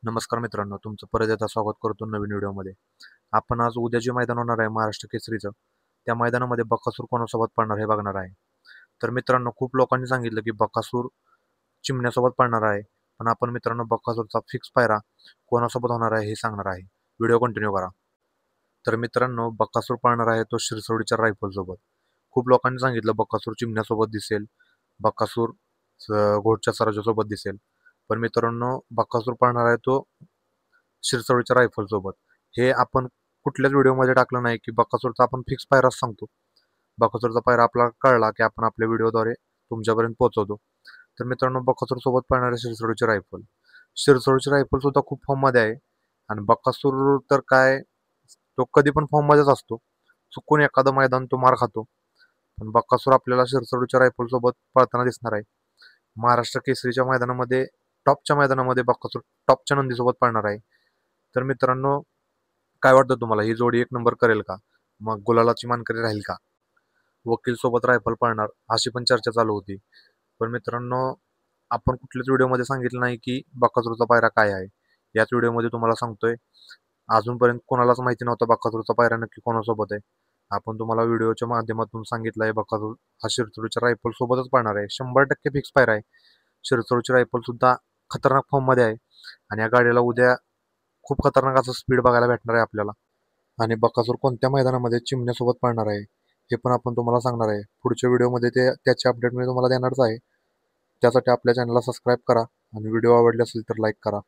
नमस्कार मित्रांनो, तुमचं परत एकदा स्वागत करतो नवीन व्हिडिओमध्ये. आपण आज उद्या जे मैदान होणार आहे महाराष्ट्र केसरीचं, त्या मैदानामध्ये बकासूर कोणासोबत पळणार हे बघणार आहे. तर मित्रांनो, खूप लोकांनी सांगितलं की बकासूर चिमण्यासोबत पळणार आहे. पण आपण मित्रांनो बकासूरचा फिक्स पायरा कोणासोबत होणार आहे हे सांगणार आहे. व्हिडिओ कंटिन्यू करा. तर मित्रांनो, बकासूर पळणार आहे तो शिरसोडीच्या रायफलसोबत. खूप लोकांनी सांगितलं बकासूर चिमण्यासोबत दिसेल, बकासूर घोटच्या सराजासोबत दिसेल. पण मित्रांनो, बकासूर पळणार आहे तो शिरसोडीच्या रायफल सोबत. हे आपण कुठल्याच व्हिडिओमध्ये टाकलं नाही की बकासूरचा आपण फिक्स पायराच सांगतो. बकासूरचा पायरा आपल्याला कळला की आपण आपल्या व्हिडिओद्वारे तुमच्यापर्यंत पोहोचवतो. तर मित्रांनो, बकासूर सोबत पळणारे शिरसोडीची रायफल. शिरसोडीची रायफल सुद्धा खूप फॉर्ममध्ये आहे आणि बकासूर तर काय, तो कधी पण फॉर्ममध्येच असतो. चुकून एखादं मैदान तो मार खातो. पण बकासूर आपल्याला शिरसोडीच्या रायफल सोबत पळताना दिसणार आहे. महाराष्ट्र केसरीच्या मैदानामध्ये, टॉपच्या मैदानामध्ये बकासूर टॉपच्या नंदीसोबत पळणार आहे. तर मित्रांनो, काय वाटतं तुम्हाला, ही जोडी एक नंबर करेल का? मग गुलालाची मानकरी राहील का? वकील सोबत रायफल पळणार अशी पण चर्चा चालू होती. पण मित्रांनो, आपण कुठल्याच व्हिडिओमध्ये सांगितलं नाही की बकासूरचा पायरा काय आहे. याच व्हिडिओमध्ये तुम्हाला सांगतोय. अजूनपर्यंत कोणालाच माहिती नव्हता बकासूरचा पायरा नक्की कोणासोबत आहे. आपण तुम्हाला व्हिडिओच्या माध्यमातून सांगितलं आहे बकासूर हा शिरसोडीच्या रायफल सोबतच पळणार आहे. 100% फिक्स पायरा आहे. शिरसोडची रायफल सुद्धा खतरनाक फॉर्ममध्ये आहे आणि या गाडीला उद्या खूप खतरनाक असं स्पीड बघायला भेटणार आहे आपल्याला. आणि बकासूर कोणत्या मैदानामध्ये चिमण्यासोबत पळणार आहे हे पण आपण तुम्हाला सांगणार आहे. पुढच्या व्हिडिओमध्ये त्याची अपडेट मी तुम्हाला देणारच आहे. त्यासाठी आपल्या चॅनलला सबस्क्राईब करा आणि व्हिडिओ आवडले असेल तर लाईक करा.